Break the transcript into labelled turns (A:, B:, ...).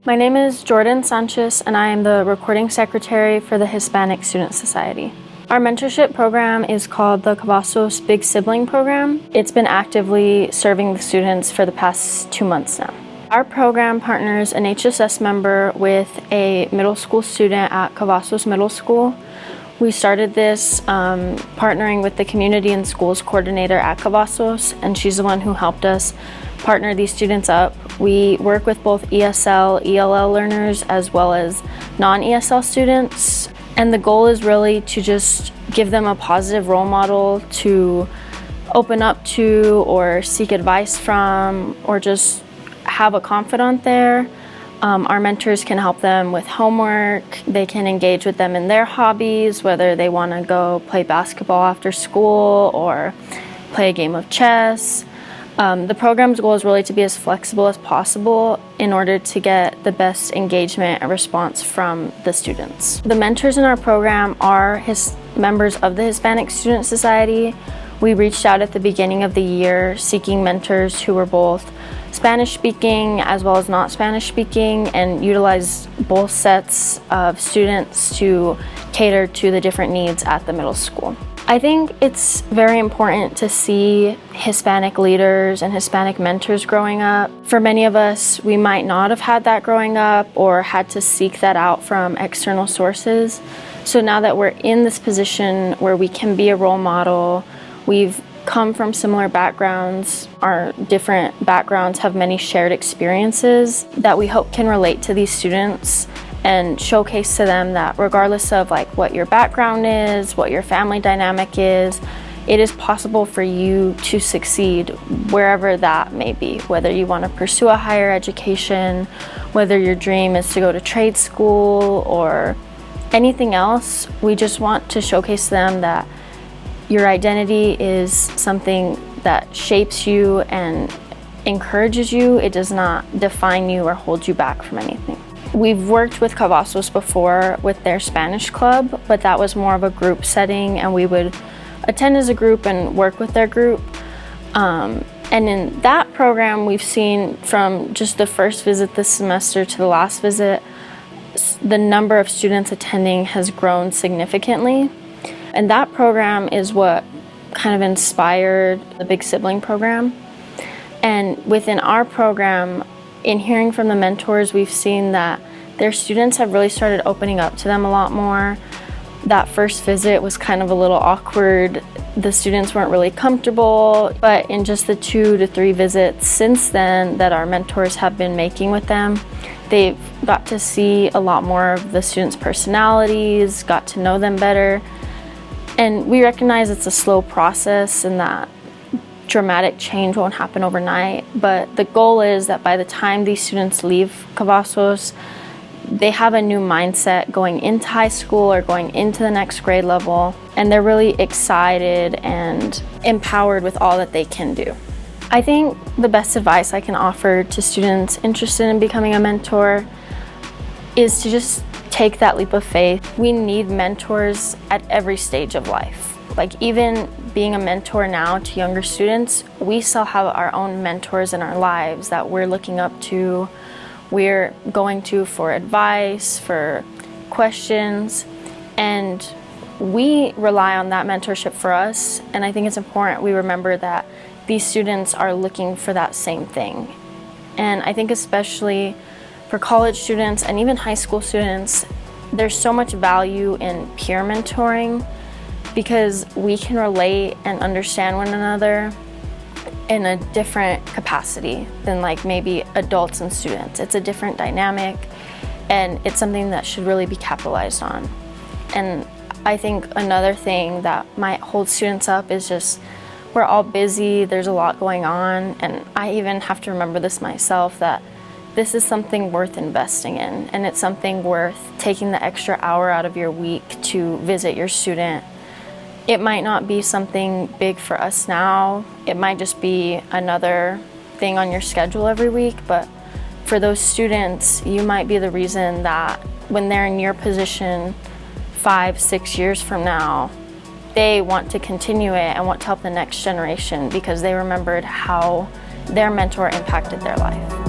A: My name is Jordan Sanchez, and I am the recording secretary for the Hispanic Student Society. Our mentorship program is called the Cavazos Big Sibling Program. It's been actively serving the students for the past 2 months now. Our program partners an HSS member with a middle school student at Cavazos Middle School. We started this partnering with the Community and Schools Coordinator at Cavazos, and she's the one who helped us partner these students up. We work with both ESL, ELL learners, as well as non-ESL students. And the goal is really to just give them a positive role model to open up to or seek advice from, or just have a confidant there. Our mentors can help them with homework. They can engage with them in their hobbies, whether they want to go play basketball after school or play a game of chess. The program's goal is really to be as flexible as possible in order to get the best engagement and response from the students. The mentors in our program are members of the Hispanic Student Society. We reached out at the beginning of the year seeking mentors who were both Spanish speaking as well as not Spanish speaking, and utilized both sets of students to cater to the different needs at the middle school. I think it's very important to see Hispanic leaders and Hispanic mentors growing up. For many of us, we might not have had that growing up or had to seek that out from external sources. So now that we're in this position where we can be a role model, we've come from similar backgrounds. Our different backgrounds have many shared experiences that we hope can relate to these students and showcase to them that regardless of what your background is, what your family dynamic is, it is possible for you to succeed wherever that may be. Whether you want to pursue a higher education, whether your dream is to go to trade school or anything else, we just want to showcase to them that your identity is something that shapes you and encourages you. It does not define you or hold you back from anything. We've worked with Cavazos before with their Spanish club, but that was more of a group setting, and we would attend as a group and work with their group. And in that program, we've seen from just the first visit this semester to the last visit, the number of students attending has grown significantly. And that program is what kind of inspired the Big Sibling program. And within our program, in hearing from the mentors, we've seen that their students have really started opening up to them a lot more. That first visit was kind of a little awkward. The students weren't really comfortable, but in just the 2 to 3 visits since then that our mentors have been making with them, they've got to see a lot more of the students' personalities, got to know them better. And we recognize it's a slow process and that dramatic change won't happen overnight, but the goal is that by the time these students leave Cavazos, they have a new mindset going into high school or going into the next grade level, and they're really excited and empowered with all that they can do. I think the best advice I can offer to students interested in becoming a mentor is to just take that leap of faith. We need mentors at every stage of life. Even being a mentor now to younger students, we still have our own mentors in our lives that we're looking up to, we're going to for advice, for questions, and we rely on that mentorship for us. And I think it's important we remember that these students are looking for that same thing. And I think especially for college students and even high school students, there's so much value in peer mentoring because we can relate and understand one another in a different capacity than maybe adults and students. It's a different dynamic, and it's something that should really be capitalized on. And I think another thing that might hold students up is just we're all busy, there's a lot going on, and I even have to remember this myself, that this is something worth investing in, and it's something worth taking the extra hour out of your week to visit your student. It might not be something big for us now. It might just be another thing on your schedule every week, but for those students, you might be the reason that when they're in your position 5-6 years from now, they want to continue it and want to help the next generation because they remembered how their mentor impacted their life.